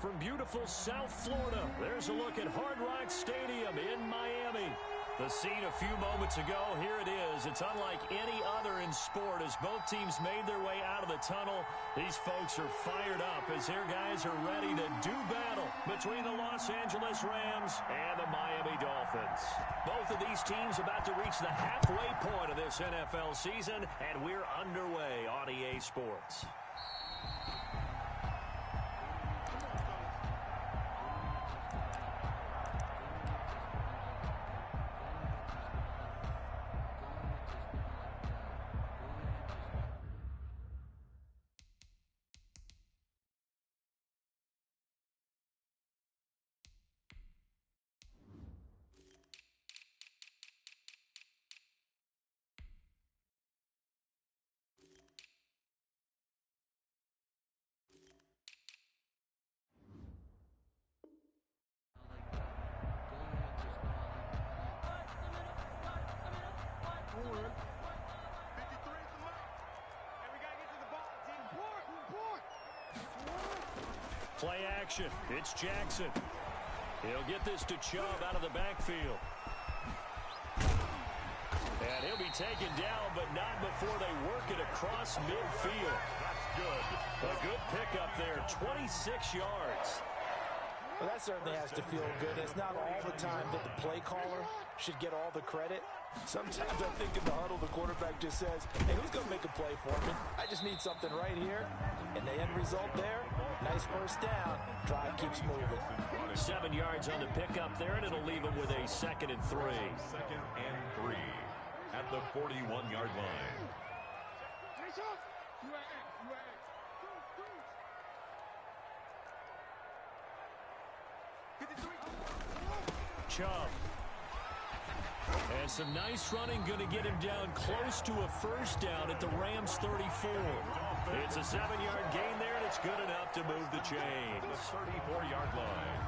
from beautiful South Florida, there's a look at Hard Rock Stadium in Miami. The scene a few moments ago, here it is. It's unlike any other in sport as both teams made their way out of the tunnel. These folks are fired up as their guys are ready to do battle between the Los Angeles Rams and the Miami Dolphins. Both of these teams about to reach the halfway point of this NFL season, and we're underway on EA Sports. Play action. It's Jackson. He'll get this to Chubb out of the backfield. And he'll be taken down, but not before they work it across midfield. That's good. A good pickup there, 26 yards. Well, that certainly has to feel good. It's not all the time that the play caller should get all the credit. Sometimes I think in the huddle, the quarterback just says, hey, who's going to make a play for me? I just need something right here. And the end result there, nice first down. Drive keeps moving. 7 yards on the pickup there, and it'll leave him with a 2nd and 3. 2nd and 3 at the 41-yard line. Chubb. And some nice running, going to get him down close to a first down at the Rams 34. It's a 7-yard gain there, and it's good enough to move the chains. The 34-yard line.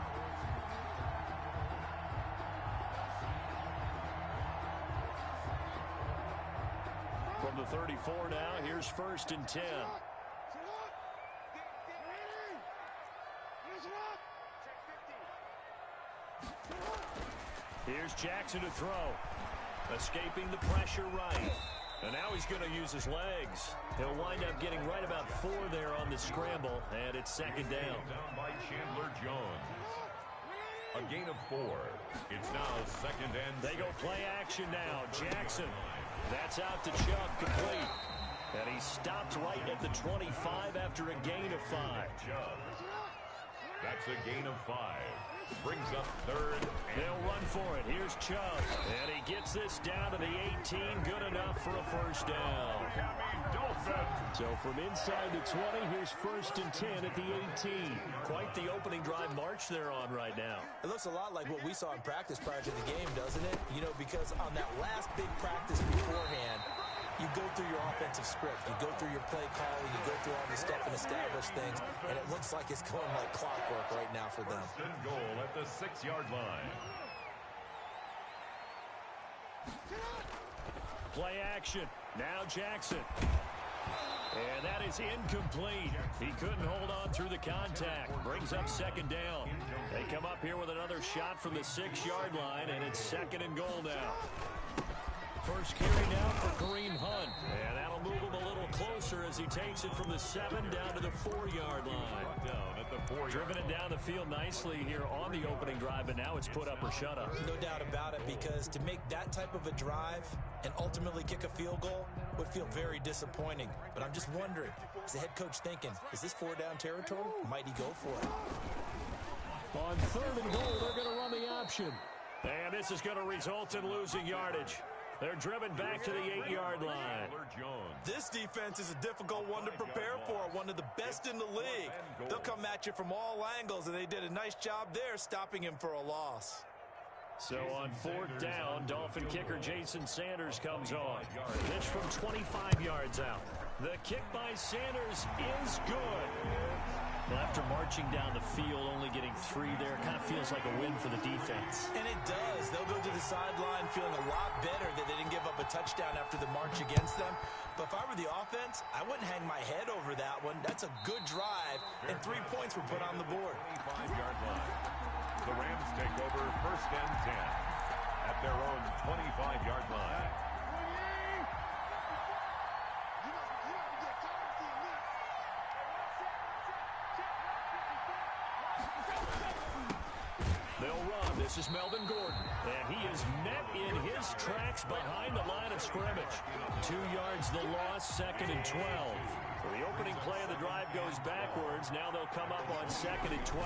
From the 34 now, here's 1st and 10. Here's Jackson to throw. Escaping the pressure right. And now he's going to use his legs. He'll wind up getting right about 4 there on the scramble, and it's 2nd down. Down by Chandler Jones. A gain of 4. It's now 2nd and 6. They go play action now. Jackson. That's out to Chubb, complete. And he stopped right at the 25 after a gain of 5. Chubb. That's a gain of 5. Brings up 3rd. They'll run for it. Here's Chubb. And he gets this down to the 18. Good enough for a first down. So from inside the 20, here's 1st and 10 at the 18. Quite the opening drive march they're on right now. It looks a lot like what we saw in practice prior to the game, doesn't it? You know, because on that last big practice beforehand, you go through your offensive script. You go through your play calling. You go through all the step and establish things. And it looks like it's going like clockwork right now for them. 1st and goal at the 6-yard line. Play action. Now Jackson. And that is incomplete. He couldn't hold on through the contact. Brings up 2nd down. They come up here with another shot from the 6-yard line, and it's 2nd and goal now. First carry now for Kareem Hunt. And that'll move him a little closer as he takes it from the 7 down to the 4-yard line. Down at the 4-yard Driven it down the field nicely here on the opening drive, and now it's put up or shut up. No doubt about it, because to make that type of a drive and ultimately kick a field goal would feel very disappointing. But I'm just wondering, is the head coach thinking, is this 4-down territory? Might he go for it? On 3rd and goal, they're going to run the option. And this is going to result in losing yardage. They're driven back to the 8-yard line. This defense is a difficult one to prepare for, one of the best in the league. They'll come at you from all angles, and they did a nice job there stopping him for a loss. So on 4th down, Dolphin kicker Jason Sanders comes on. Pitch from 25 yards out. The kick by Sanders is good. Well, after marching down the field, only getting 3 there, kind of feels like a win for the defense. And it does. They'll go to the sideline feeling a lot better that they didn't give up a touchdown after the march against them. But if I were the offense, I wouldn't hang my head over that one. That's a good drive, and 3 points were put on the board. 25-yard line. The Rams take over 1st and 10 at their own 25-yard line. They'll run. This is Melvin Gordon. And he is met in his tracks behind the line of scrimmage. 2 yards the loss, 2nd and 12. So the opening play of the drive goes backwards. Now they'll come up on 2nd and 12.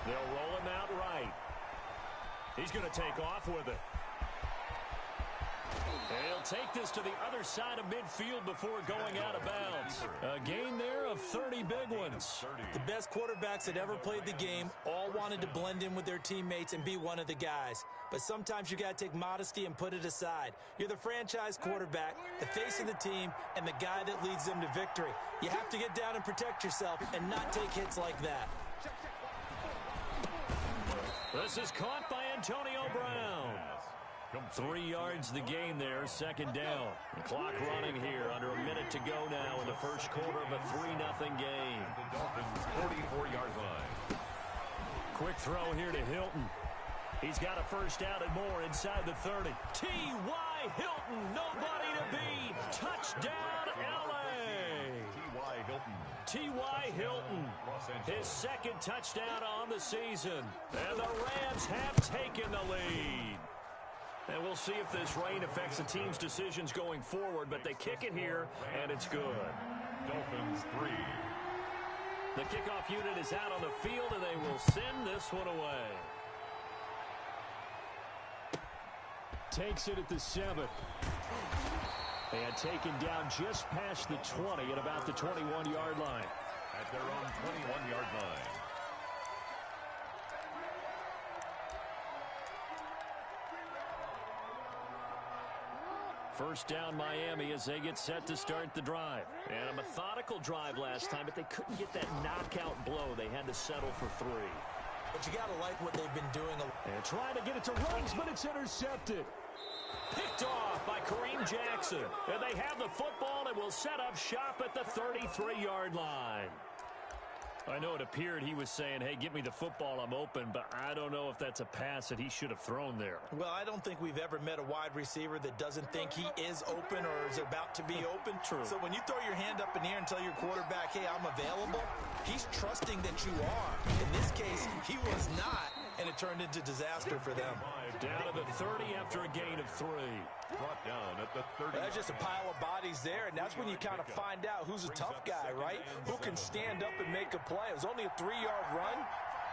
They'll roll him out right. He's going to take off with it. And he'll take this to the other side of midfield before going out of bounds. A gain there of 30 big ones. The best quarterbacks that ever played the game all wanted to blend in with their teammates and be one of the guys. But sometimes you got to take modesty and put it aside. You're the franchise quarterback, the face of the team, and the guy that leads them to victory. You have to get down and protect yourself and not take hits like that. This is caught by Antonio Brown. 3 yards the gain there, 2nd down. The clock running here, under a minute to go now in the first quarter of a 3-0 game. The Dolphins' 44-yard line. Quick throw here to Hilton. He's got a first down and more inside the 30. T.Y. Hilton, nobody to beat. Touchdown, L.A. T.Y. Hilton. T.Y. Hilton, his 2nd touchdown on the season. And the Rams have taken the lead. And we'll see if this rain affects the team's decisions going forward, but they kick it here, and it's good. Dolphins 3. The kickoff unit is out on the field, and they will send this one away. Takes it at the 7. And taken down just past the 20 at about the 21-yard line. At their own 21-yard line. First down Miami as they get set to start the drive. And a methodical drive last time, but they couldn't get that knockout blow. They had to settle for 3. But you got to like what they've been doing. And trying to get it to Ruggs, but it's intercepted. Picked off by Kareem Jackson. And they have the football and will set up shop at the 33-yard line. I know it appeared he was saying, hey, give me the football, I'm open, but I don't know if that's a pass that he should have thrown there. Well, I don't think we've ever met a wide receiver that doesn't think he is open or is about to be open. True. So when you throw your hand up in the air and tell your quarterback, hey, I'm available, he's trusting that you are. In this case, he was not, and it turned into disaster for them. Down to the 30 after a gain of 3. Brought down at the 30. That's just a pile of bodies there, and that's when you kind of find out who's a tough guy, right? Who can stand up and make a play. It was only a 3-yard run,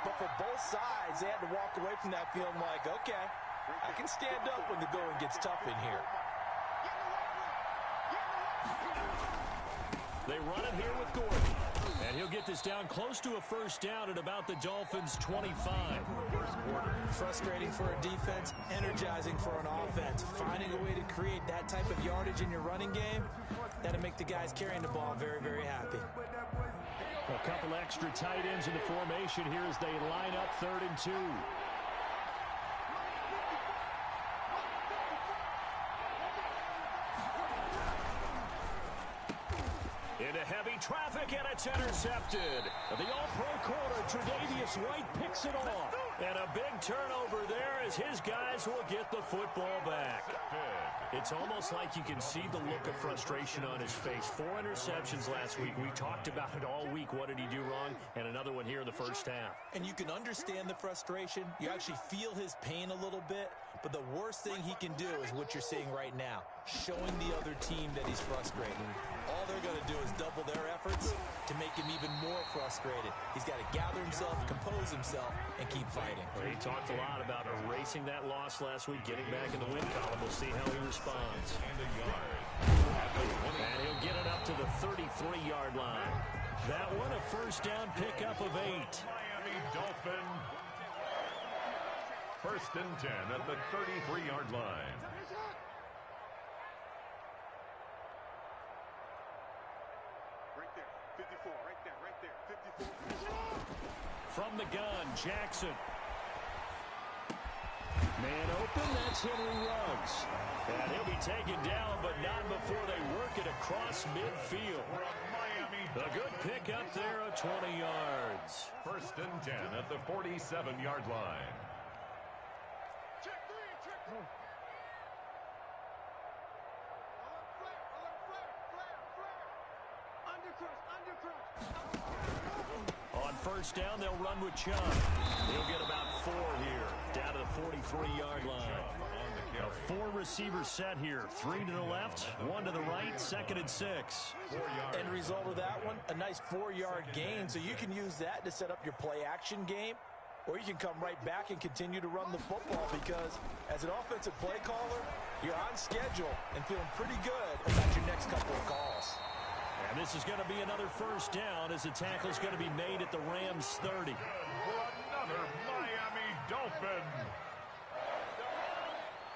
but for both sides, they had to walk away from that feeling like, okay, I can stand up when the going gets tough in here. They run it here with Gordon. And he'll get this down close to a first down at about the Dolphins' 25. Frustrating for a defense, energizing for an offense. Finding a way to create that type of yardage in your running game, that'll make the guys carrying the ball very, very happy. A couple extra tight ends in the formation here as they line up 3rd and 2. Into heavy traffic, and it's intercepted. The all-pro corner, Tre'Davious White, picks it off. And a big turnover there as his guys will get the football back. It's almost like you can see the look of frustration on his face. 4 interceptions last week. We talked about it all week. What did he do wrong? And another one here in the first half. And you can understand the frustration. You actually feel his pain a little bit. But the worst thing he can do is what you're seeing right now, showing the other team that he's frustrated. All they're going to do is double their efforts to make him even more frustrated. He's got to gather himself, compose himself, and keep fighting. Well, he talked a lot about erasing that loss last week, getting back in the win column. We'll see how he responds. And he'll get it up to the 33-yard line. That one a first down pickup of 8. Miami Dolphin. 1st and 10 at the 33-yard line. Right there, 50 From the gun, Jackson. Man open, that's Henry Ruggs. And he'll be taken down, but not before they work it across midfield. A good pickup there of 20 yards. First and 10 at the 47-yard line. On first down, they'll run with Chubb. He'll get about 4 here, down to the 43-yard line. A 4-receiver set here. 3 to the left, 1 to the right, 2nd and 6. End result of that one, a nice 4-yard gain, so you can use that to set up your play-action game, or you can come right back and continue to run the football because as an offensive play caller, you're on schedule and feeling pretty good about your next couple of calls. And this is going to be another first down as the tackle is going to be made at the Rams 30. For another Miami Dolphin.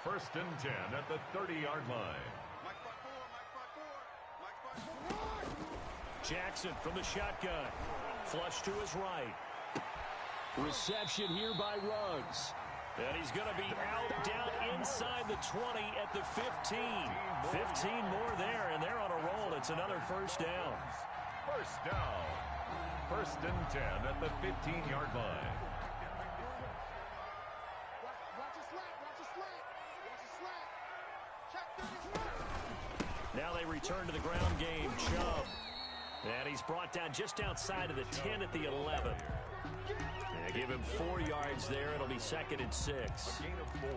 First and 10 at the 30-yard line. Jackson from the shotgun. Flush to his right. Reception here by Ruggs. And he's going to be out down inside the 20 at the 15. 15 more there, and they're on a roll. It's another first down. First down. First and 10 at the 15-yard line. Now they return to the ground game. Chubb. And he's brought down just outside of the 10 at the 11. They give him 4 yards there. It'll be 2nd and 6.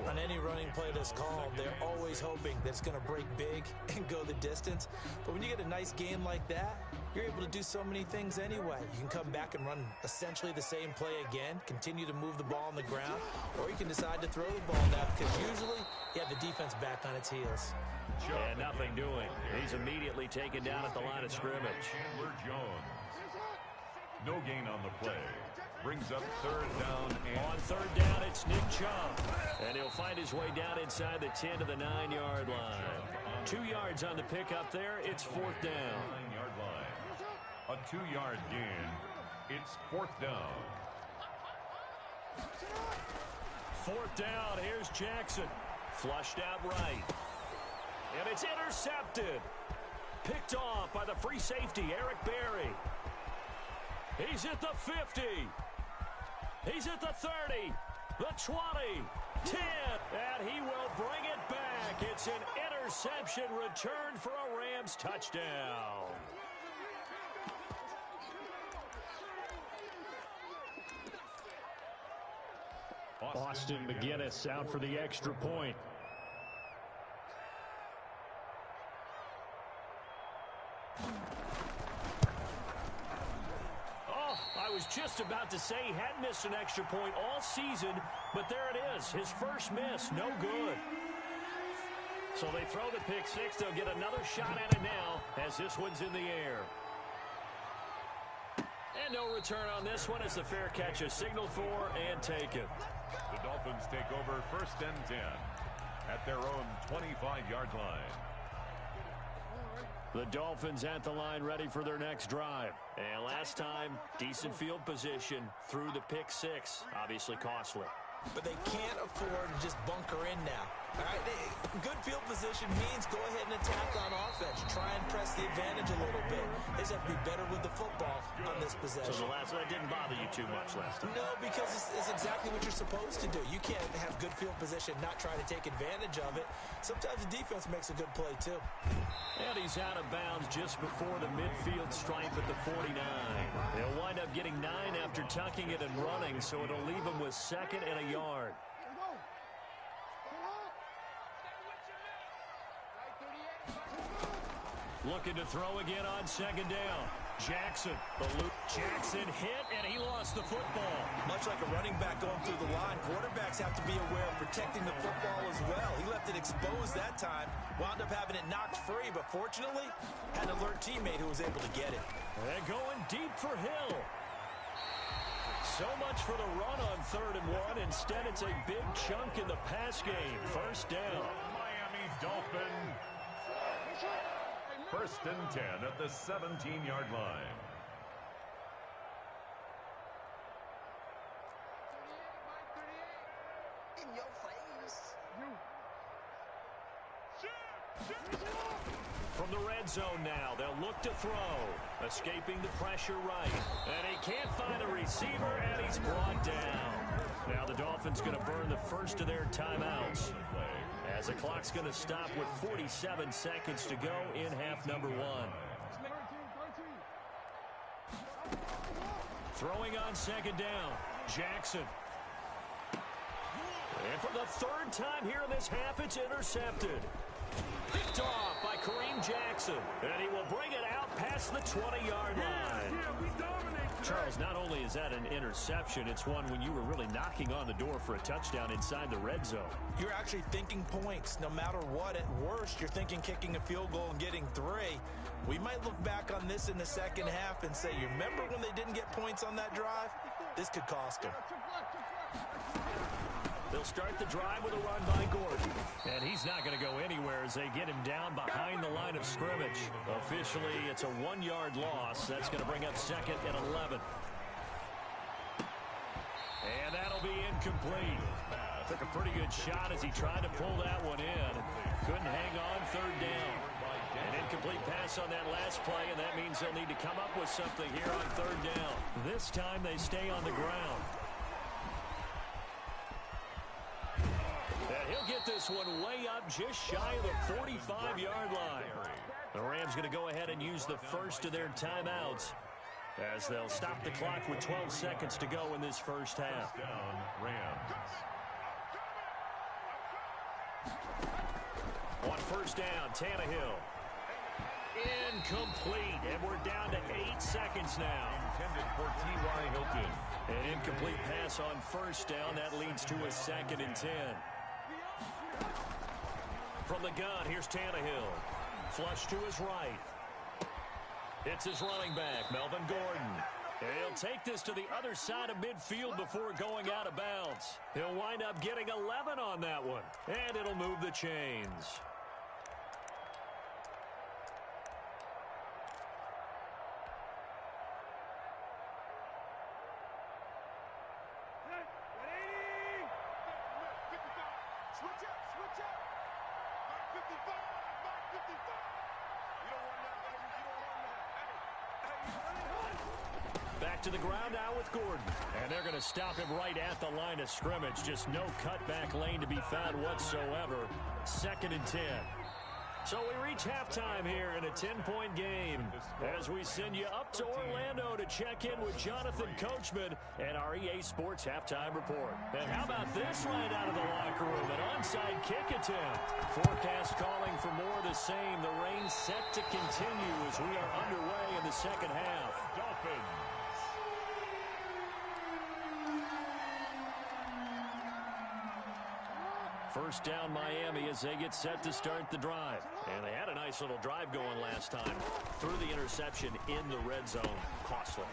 On any running play that's called, they're always hoping that it's going to break big and go the distance. But when you get a nice game like that, you're able to do so many things anyway. You can come back and run essentially the same play again, continue to move the ball on the ground, or you can decide to throw the ball now because usually you have the defense back on its heels. And nothing doing. He's immediately taken down at the line of scrimmage. Chandler Jones. No gain on the play. Brings up third down. And on third down, it's Nick Chubb. And he'll find his way down inside the 10 to the 9-yard line. 2 yards on the pickup there. It's 4th down. 9-yard line. A 2-yard gain. It's 4th down. 4th down. Here's Jackson. Flushed out right. And it's intercepted. Picked off by the free safety, Eric Berry. He's at the 50. He's at the 30, the 20, 10, and he will bring it back. It's an interception return for a Rams touchdown. Austin McGinnis out for the extra point. I was just about to say he hadn't missed an extra point all season, but there it is. His first miss, no good. So they throw the pick six. They'll get another shot at it now as this one's in the air. And no return on this one as the fair catch is signaled for and taken. The Dolphins take over first and 10 at their own 25-yard line. The Dolphins at the line ready for their next drive. And last time, decent field position through the pick six. Obviously costly. But they can't afford to just bunker in now. All right, good field position means go ahead and attack on offense. Try and press the advantage a little bit. They just have to be better with the football on this possession. So the last one didn't bother you too much last time? No, because it's exactly what you're supposed to do. You can't have good field position, not try to take advantage of it. Sometimes the defense makes a good play, too. And he's out of bounds just before the midfield stripe at the 49. They'll wind up getting 9 after tucking it and running, so it'll leave him with 2nd and a yard. Looking to throw again on 2nd down. Jackson, Jackson hit, and he lost the football. Much like a running back going through the line, quarterbacks have to be aware of protecting the football as well. He left it exposed that time, wound up having it knocked free, but fortunately, had an alert teammate who was able to get it. And going deep for Hill. So much for the run on 3rd and 1. Instead, it's a big chunk in the pass game. First down. Miami Dolphins. First and 10 at the 17-yard line. zone now. They'll look to throw. Escaping the pressure right. And he can't find a receiver, and he's brought down. Now the Dolphins going to burn the first of their timeouts, as the clock's going to stop with 47 seconds to go in half number one. Throwing on second down, Jackson. And for the third time here in this half, it's intercepted. Picked off by Kareem Jackson. And he will bring it out past the 20-yard line. Charles, not only is that an interception, it's one when you were really knocking on the door for a touchdown inside the red zone. You're actually thinking points. No matter what, at worst, you're thinking kicking a field goal and getting 3. We might look back on this in the second half and say, you remember when they didn't get points on that drive? This could cost them. They'll start the drive with a run by Gordon. And he's not going to go anywhere as they get him down behind the line of scrimmage. Officially, it's a 1-yard loss. That's going to bring up second and 11. And that'll be incomplete. Took a pretty good shot as he tried to pull that one in. Couldn't hang on third down. An incomplete pass on that last play, and that means they'll need to come up with something here on third down. This time they stay on the ground. And he'll get this one way up just shy of the 45-yard line. The Rams going to go ahead and use the first of their timeouts, as they'll stop the clock with 12 seconds to go in this first half. Down, Rams. On first down, Tannehill. Incomplete, and we're down to 8 seconds now. Intended for T.Y. Hilton. An incomplete pass on first down. That leads to a second and 10. From the gun, here's Tannehill. Flush to his right. It's his running back, Melvin Gordon. And he'll take this to the other side of midfield before going out of bounds. He'll wind up getting 11 on that one, and it'll move the chains. Back to the ground now with Gordon. And they're going to stop him right at the line of scrimmage. Just no cutback lane to be found whatsoever. Second and 10. So we reach halftime here in a 10-point game as we send you up to Orlando to check in with Jonathan Coachman and our EA Sports Halftime Report. And how about this right out of the locker room? An onside kick attempt. Forecast calling for more of the same. The rain set to continue as we are underway in the second half. Dolphins. First down Miami as they get set to start the drive. And they had a nice little drive going last time. Threw the interception in the red zone. Costly.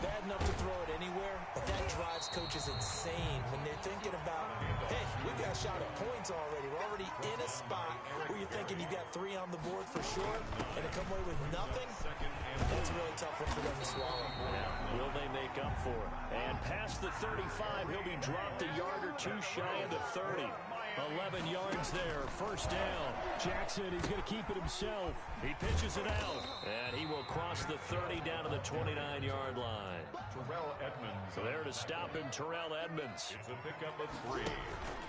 Bad enough to throw it anywhere, but that drives coaches insane when they're thinking about, hey, we got a shot at points already. We're already in a spot where you're thinking you got 3 on the board for sure, and to come away with nothing, that's a really tough one for them to swallow. Yeah. Will they make up for it? And past the 35, he'll be dropped a yard or two shy of the 30. 11 yards there, first down. Jackson, he's going to keep it himself. He pitches it out, and he will cross the 30 down to the 29-yard line. Terrell Edmonds. So there to stop him, Terrell Edmonds. It's a pickup of 3.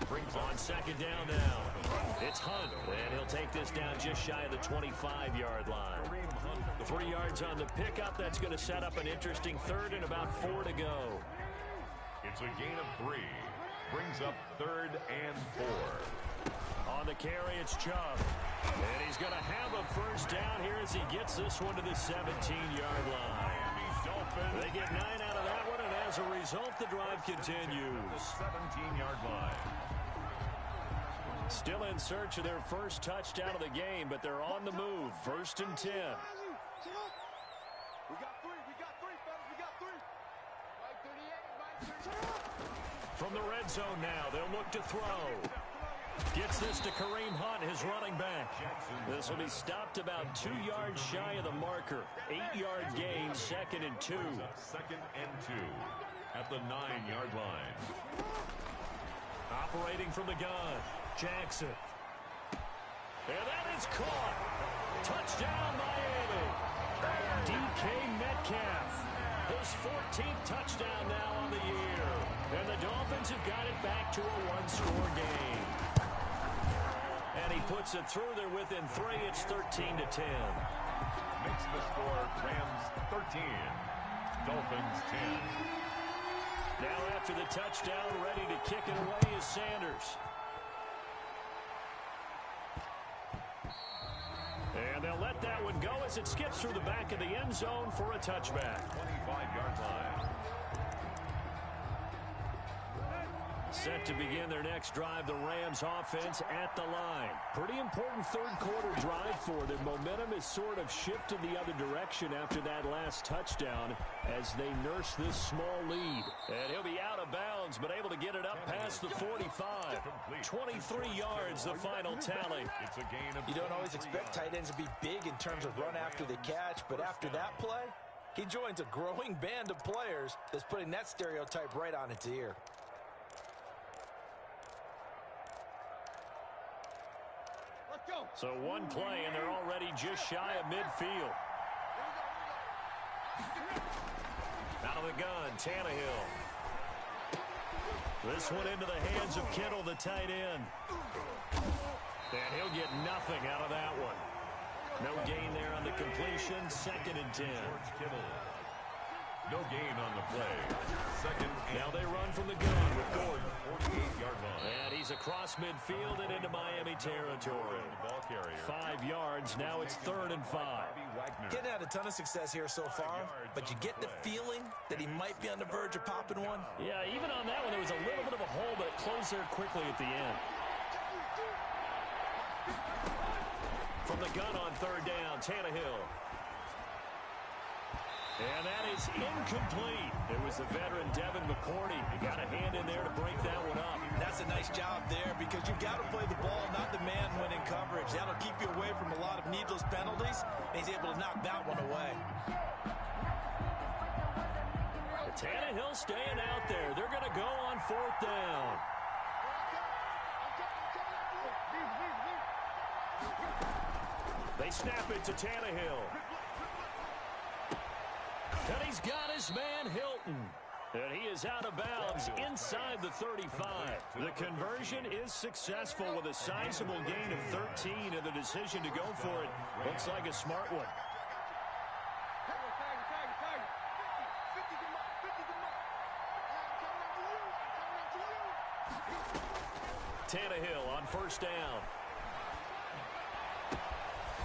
Brings on second down now. It's Hunt, and he'll take this down just shy of the 25-yard line. 3 yards on the pickup. That's going to set up an interesting third and about 4 to go. It's a gain of 3. Brings up 3rd and 4. On the carry, it's Chubb. And he's going to have a first down here as he gets this one to the 17-yard line. They get 9 out of that one, and as a result, the drive continues. The 17-yard line. Still in search of their first touchdown of the game, but they're on the move. First and 10. We got 3, fellas, we got 3. Right 38, right 38. From the red zone now, they'll look to throw. Gets this to Kareem Hunt, his running back. This will be stopped about 2 yards shy of the marker. 8-yard gain, second and 2. Second and 2 at the 9-yard line. Operating from the gun, Jackson. And that is caught. Touchdown, Miami. DK Metcalf. His 14th touchdown now on the year. And the Dolphins have got it back to a one-score game. And he puts it through there within 3. It's 13-10. Makes the score Rams 13, Dolphins 10. Now after the touchdown, ready to kick it away is Sanders. And they'll let that one go as it skips through the back of the end zone for a touchback. 25-yard line. Set to begin their next drive, the Rams offense at the line. Pretty important third-quarter drive for them. Momentum has sort of shifted the other direction after that last touchdown as they nurse this small lead. And he'll be out of bounds, but able to get it up past the 45. 23 yards, the final tally. It's a gain of You don't always expect tight ends to be big in terms of run after the catch, but after that play, he joins a growing band of players that's putting that stereotype right on its ear. So one play, and they're already just shy of midfield. Out of the gun, Tannehill. This one into the hands of Kittle, the tight end. And he'll get nothing out of that one. No gain there on the completion. 2nd and 10. George Kittle. No gain on the play. 2nd and Now they run from the gun with Gordon. 48-yard line. And he's across midfield and into Miami territory. The ball carrier. 5 yards. Now it's 3rd and 5. Getting had a ton of success here so far, but you get the feeling that he might be on the verge of popping one. Yeah, even on that one, there was a little bit of a hole, but it closed there quickly at the end. From the gun on 3rd down, Tannehill. And that is incomplete. It was the veteran Devin McCourty. He got a hand in there to break that one up. That's a nice job there because you've got to play the ball, not the man when in coverage. That'll keep you away from a lot of needless penalties, and he's able to knock that one away. Tannehill staying out there. They're going to go on 4th down. They snap it to Tannehill. And he's got his man Hilton. And he is out of bounds inside the 35. The conversion is successful with a sizable gain of 13, and the decision to go for it looks like a smart one. Tannehill on 1st down.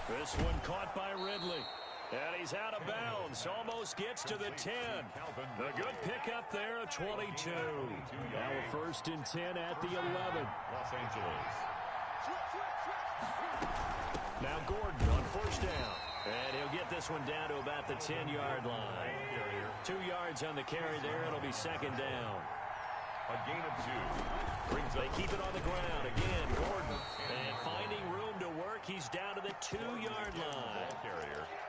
This one caught by Ridley. And he's out of bounds. Almost gets to the 10. A good pickup there, a 22. Now a 1st and 10 at the 11. Los Angeles. Now Gordon on 1st down. And he'll get this one down to about the 10-yard line. 2 yards on the carry there. It'll be 2nd down. A gain of 2. They keep it on the ground. Again, Gordon. And finding room to work, he's down to the 2-yard line.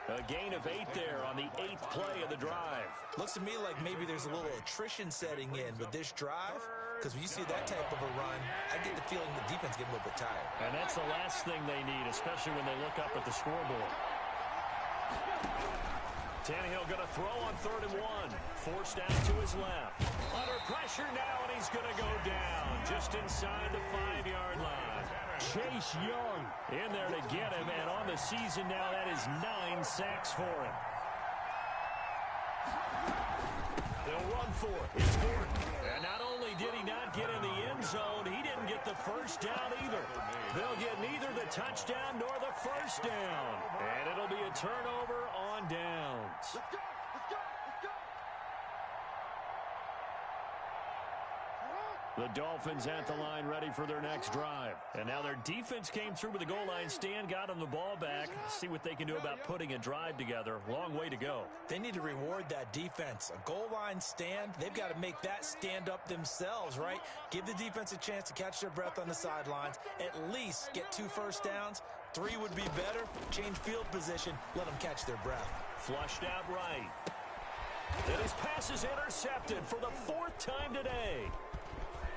A gain of 8 there on the 8th play of the drive. Looks to me like maybe there's a little attrition setting in with this drive, because when you see that type of a run, I get the feeling the defense getting a little bit tired. And that's the last thing they need, especially when they look up at the scoreboard. Tannehill going to throw on 3rd and 1. Forced out to his left. Under pressure now, and he's going to go down just inside the 5-yard line. Chase Young in there to get him, and on the season now, that is 9 sacks for him. They'll run for it. It's Gordon. And not only did he not get in the end zone, he didn't get the 1st down either. They'll get neither the touchdown nor the 1st down. And it'll be a turnover on downs. Let's go! Let's go! Let's go! The Dolphins at the line ready for their next drive. And now their defense came through with a goal line stand, got them the ball back. See what they can do about putting a drive together. Long way to go. They need to reward that defense. A goal line stand, they've got to make that stand up themselves, right? Give the defense a chance to catch their breath on the sidelines. At least get 2 first downs. 3 would be better. Change field position. Let them catch their breath. Flushed out right. And his pass is intercepted for the 4th time today.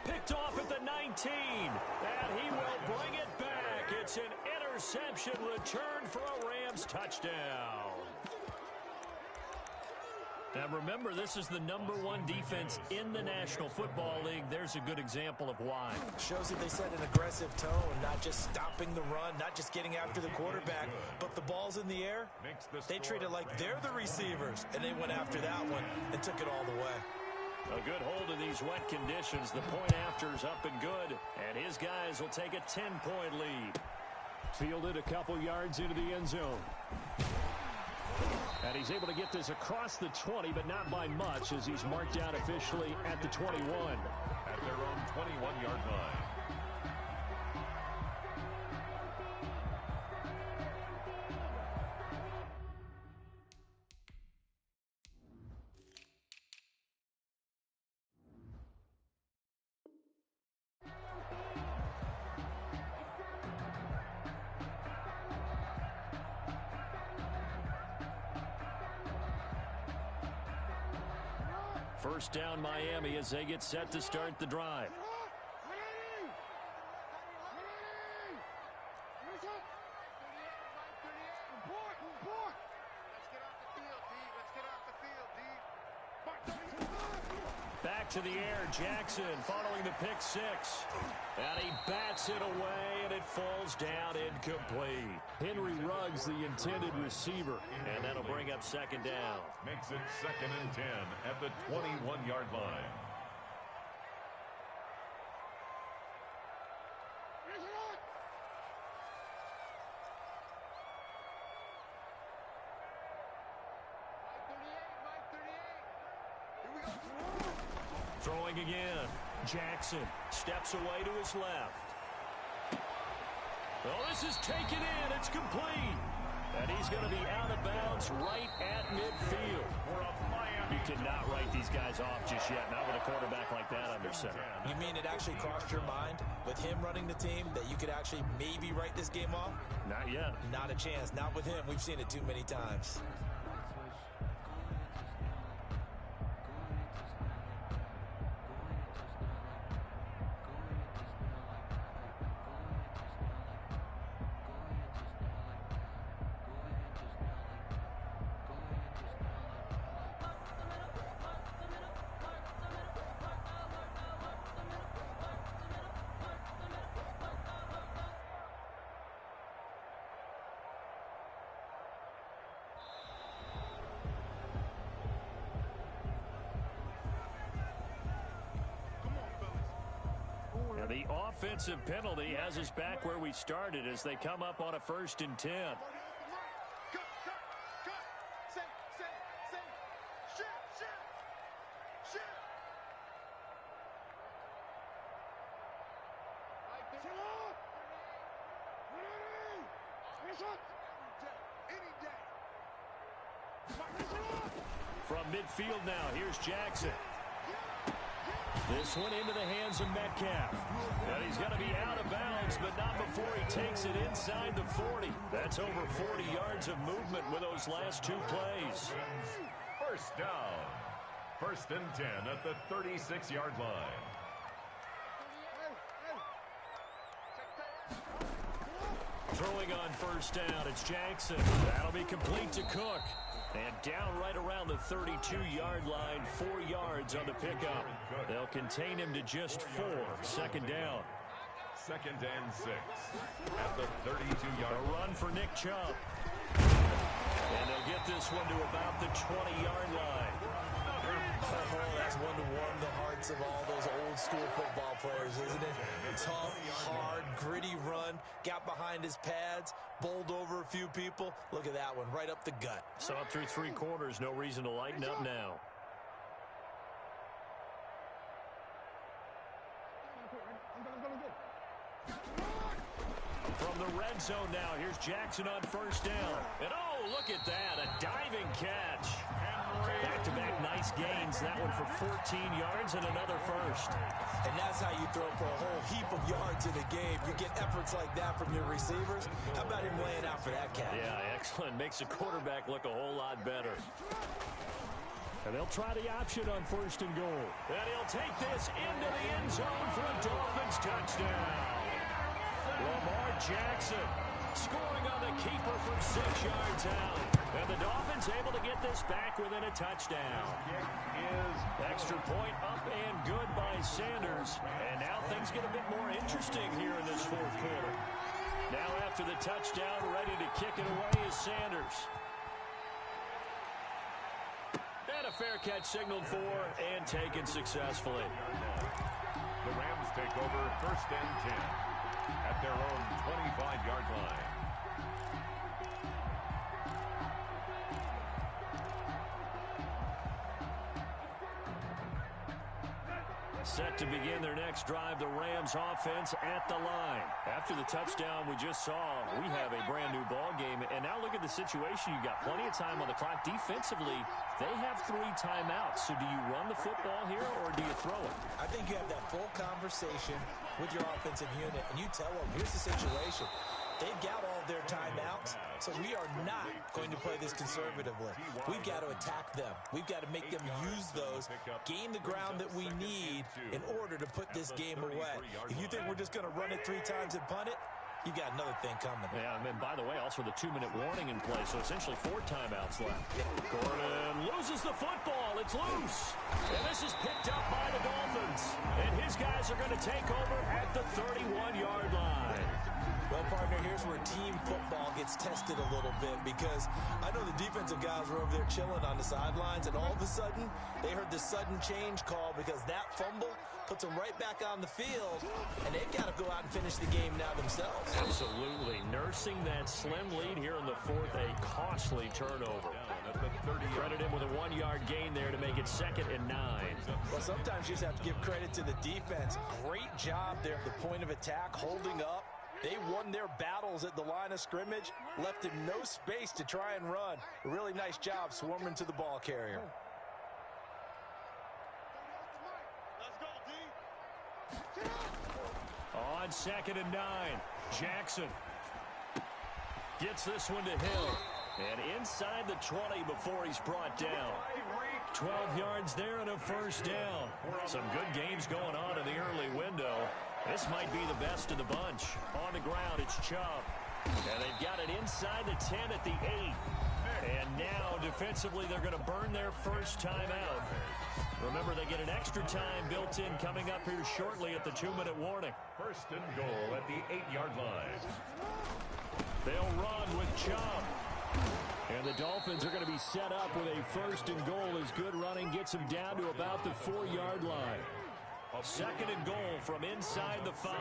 Picked off at the 19, and he will bring it back. It's an interception. interception returned for a Rams touchdown. Now remember, this is the #1 defense in the National Football League. There's a good example of why. Shows that they set an aggressive tone, not just stopping the run, not just getting after the quarterback, but the ball's in the air. They treat it like they're the receivers, and they went after that one and took it all the way. A good hold in these wet conditions. The point after's up and good, and his guys will take a 10-point lead. Fielded a couple yards into the end zone. And he's able to get this across the 20, but not by much, as he's marked out officially at the 21. At their own 21-yard line. First down Miami as they get set to start the drive. Back to the air, Jackson following the pick six. And he bats it away, and it falls down incomplete. Henry Ruggs, the intended receiver, and that'll bring up second down. Makes it 2nd and 10 at the 21-yard line. Throwing again. Jackson steps away to his left. Oh, this is taken in. It's complete. And he's going to be out of bounds right at midfield. You cannot write these guys off just yet, not with a quarterback like that under center. You mean it actually crossed your mind with him running the team that you could actually maybe write this game off? Not yet. Not a chance. Not with him. We've seen it too many times. Now the offensive penalty has us back where we started as they come up on a 1st and 10. From midfield now, here's Jackson. This one into the hands of Metcalf. And he's going to be out of bounds, but not before he takes it inside the 40. That's over 40 yards of movement with those last two plays. First down. 1st and 10 at the 36-yard line. Throwing on 1st down, it's Jackson. That'll be complete to Cook. And down right around the 32-yard line, 4 yards on the pickup. They'll contain him to just 4. 2nd down. 2nd and 6 at the 32-yard line. A run for Nick Chubb. And they'll get this one to about the 20-yard line. Oh, that's one to warm the hearts of all those old-school football players, isn't it? Tough, hard, gritty run, got behind his pads, bowled over a few people. Look at that one, right up the gut. Saw it through 3 quarters, no reason to lighten up now. From the red zone now, here's Jackson on 1st down. And oh, look at that, a diving catch. Back-to-back nice gains, that one for 14 yards and another first. And that's how you throw for a whole heap of yards in a game. You get efforts like that from your receivers. How about him laying out for that catch? Yeah, excellent. Makes the quarterback look a whole lot better. And they'll try the option on 1st and goal. And he'll take this into the end zone for a Dolphins touchdown. Lamar Jackson Scoring on the keeper from 6 yards out. And the Dolphins able to get this back within a touchdown. Extra point up and good by Sanders. And now things get a bit more interesting here in this fourth quarter. Now after the touchdown, ready to kick it away is Sanders. And a fair catch signaled for and taken successfully. The Rams take over first and 10 at their own 25-yard line. Set to begin their next drive, the Rams offense at the line. After the touchdown we just saw, we have a brand new ball game. And now look at the situation. You've got plenty of time on the clock. Defensively, they have 3 timeouts. So do you run the football here or do you throw it? I think you have that full conversation with your offensive unit, and you tell them, here's the situation. They've got all of their timeouts, so we are not going to play this conservatively. We've got to attack them. We've got to make them use those, gain the ground that we need in order to put this game away. If you think we're just going to run it 3 times and punt it, you got another thing coming. Yeah, and by the way, also the 2-minute warning in play, so essentially 4 timeouts left. Gordon loses the football. It's loose. And this is picked up by the Dolphins. And his guys are going to take over at the 31-yard line. Well, partner, here's where team football gets tested a little bit, because I know the defensive guys were over there chilling on the sidelines, and all of a sudden, they heard the sudden change call because that fumble puts them right back on the field, and they've got to go out and finish the game now themselves. Absolutely. Nursing that slim lead here in the fourth, a costly turnover. Credit him with a 1-yard gain there to make it 2nd and 9. Well, sometimes you just have to give credit to the defense. Great job there at the point of attack, holding up. They won their battles at the line of scrimmage, left them no space to try and run. A really nice job swarming to the ball carrier. On 2nd and 9, Jackson gets this one to Hill. And inside the 20 before he's brought down. 12 yards there and a first down. Some good games going on in the early window. This might be the best of the bunch. On the ground, it's Chubb. And they've got it inside the 10 at the 8. And now, defensively, they're going to burn their first timeout. Remember, they get an extra time built in coming up here shortly at the 2-minute warning. First and goal at the 8-yard line. They'll run with Chubb. And the Dolphins are going to be set up with a first and goal as good running gets them down to about the 4-yard line. 2nd and goal from inside the 5.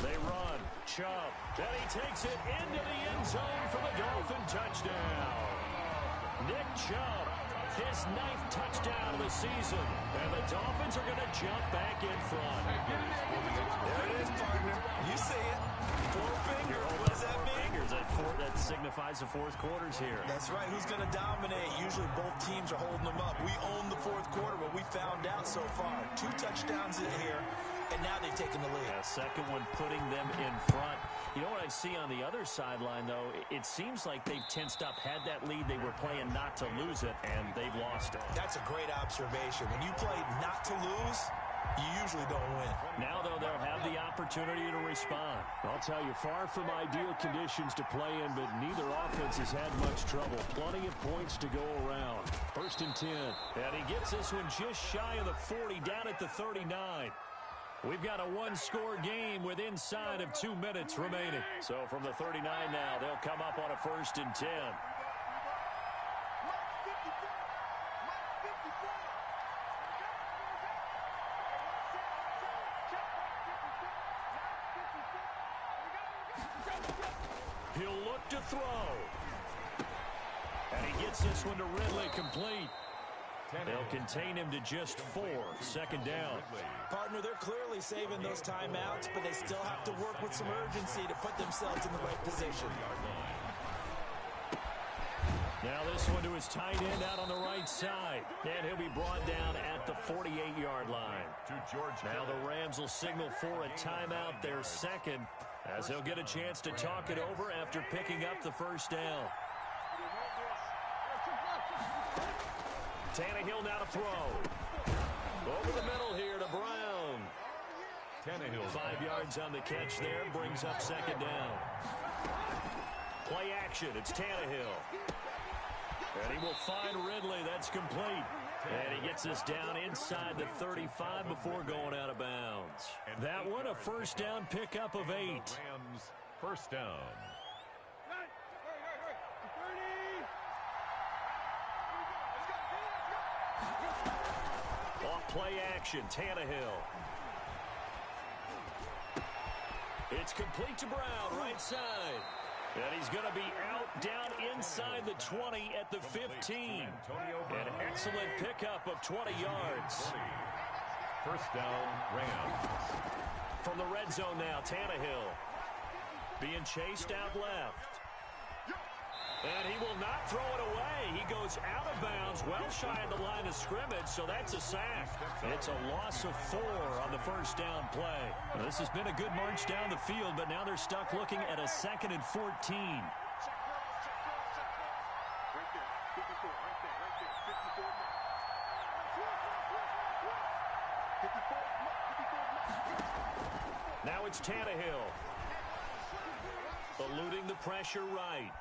They run. Chubb. And he takes it into the end zone for the Dolphin touchdown. Nick Chubb, his 9th touchdown of the season. And the Dolphins are going to jump back in front. There it is, partner. You see it. 4 finger. What does that mean? That signifies the fourth quarter's here. That's right. Who's going to dominate? Usually both teams are holding them up. We own the fourth quarter, but we found out so far. 2 touchdowns in here, and now they've taken the lead. A second one putting them in front. You know what I see on the other sideline, though? It seems like they've tensed up, had that lead. They were playing not to lose it, and they've lost it. That's a great observation. When you play not to lose, you usually don't win. Now, though, they'll have the opportunity to respond. I'll tell you, far from ideal conditions to play in, but neither offense has had much trouble. Plenty of points to go around. 1st and 10. And he gets this one just shy of the 40, down at the 39. We've got a 1-score game with inside of 2 minutes remaining. So from the 39 now, they'll come up on a 1st and 10. He'll look to throw. And he gets this one to Ridley complete. They'll contain him to just 4. 2nd down. Partner, they're clearly saving those timeouts, but they still have to work with some urgency to put themselves in the right position. Now this one to his tight end out on the right side. And he'll be brought down at the 48-yard line. Now the Rams will signal for a timeout, their 2nd, as they'll get a chance to talk it over after picking up the first down. Tannehill now to throw. Over the middle here to Brown. Tannehill. 5 yards on the catch there, brings up second down. Play action, it's Tannehill. And he will find Ridley, that's complete. And he gets us down inside the 35 before going out of bounds. That one a first down pickup of 8. Rams first down. Off play action, Tannehill. It's complete to Brown, right side. And he's going to be out down inside the 20 at the 15. An excellent pickup of 20 yards. First down, Rams. From the red zone now, Tannehill being chased out left. And he will not throw it away. He goes out of bounds, well shy of the line of scrimmage, so that's a sack. It's a loss of 4 on the first down play. Well, this has been a good march down the field, but now they're stuck looking at a 2nd and 14. Now it's Tannehill. Eluding the pressure right.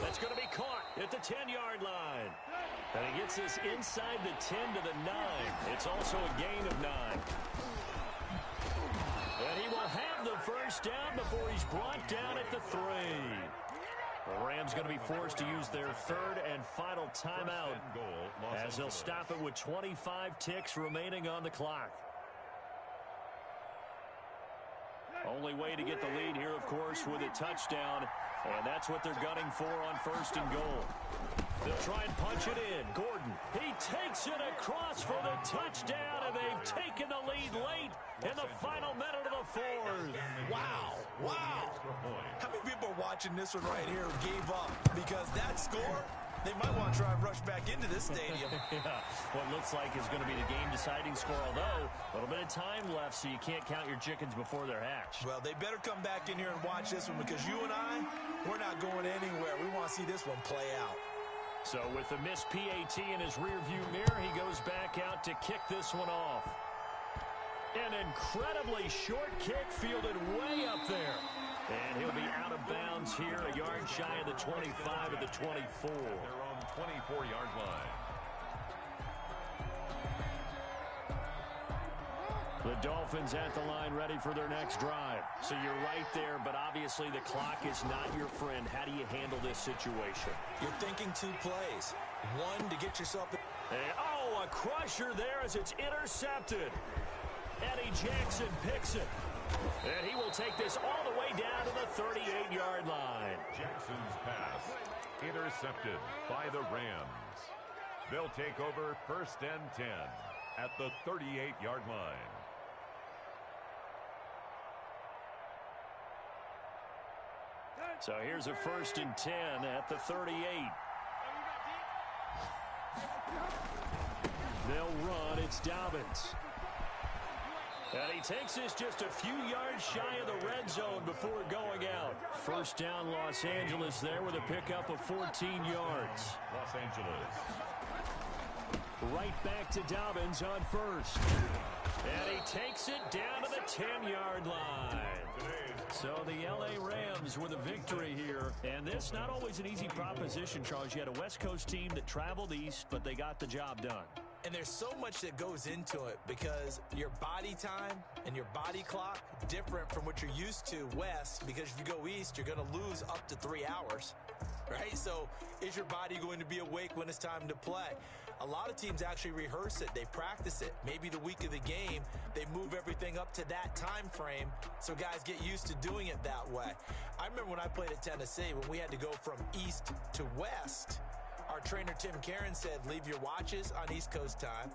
That's going to be caught at the 10-yard line. And he gets us inside the 10 to the 9. It's also a gain of 9. And he will have the first down before he's brought down at the 3. The Rams going to be forced to use their 3rd and final timeout as they'll stop it with 25 ticks remaining on the clock. Only way to get the lead here, of course, with a touchdown. And that's what they're gunning for on 1st and goal. They'll try and punch it in. Gordon, he takes it across for the touchdown, and they've taken the lead late in the final minute of the 4th. Wow. Wow. How many people are watching this one right here who gave up? Because that score, they might want to try and rush back into this stadium. Yeah, what looks like is going to be the game-deciding score, although a little bit of time left, so you can't count your chickens before they're hatched. Well, they better come back in here and watch this one, because you and I, we're not going anywhere. We want to see this one play out. So with the missed PAT in his rearview mirror, he goes back out to kick this one off. An incredibly short kick fielded way up there. And he'll be out of bounds here, a yard shy of the 25 at the 24. Their own 24-yard line. The Dolphins at the line ready for their next drive. So you're right there, but obviously the clock is not your friend. How do you handle this situation? You're thinking 2 plays. One, to get yourself... a crusher there as it's intercepted. Eddie Jackson picks it. And he will take this all the way down to the 38-yard line. Jackson's pass intercepted by the Rams. They'll take over 1st and 10 at the 38-yard line. So here's a 1st and 10 at the 38. They'll run. It's Dobbins. And he takes this just a few yards shy of the red zone before going out. First down, Los Angeles there with a pickup of 14 yards. Los Angeles. Right back to Dobbins on 1st. And he takes it down to the 10-yard line. So the L.A. Rams with a victory here. And this not always an easy proposition, Charles. You had a West Coast team that traveled east, but they got the job done. And there's so much that goes into it, because your body time and your body clock different from what you're used to west, because if you go east, you're going to lose up to 3 hours, right? So is your body going to be awake when it's time to play? A lot of teams actually rehearse it. They practice it. Maybe the week of the game, they move everything up to that time frame so guys get used to doing it that way. I remember when I played at Tennessee, when we had to go from east to west, our trainer, Tim Karen, said, leave your watches on East Coast time.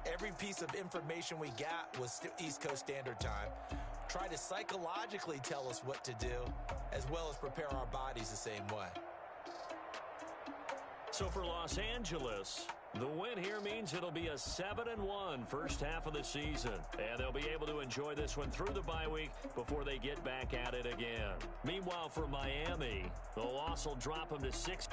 Every piece of information we got was East Coast Standard Time. Try to psychologically tell us what to do, as well as prepare our bodies the same way. So for Los Angeles, the win here means it'll be a 7-1 first half of the season. And they'll be able to enjoy this one through the bye week before they get back at it again. Meanwhile, for Miami, the loss will drop them to 6.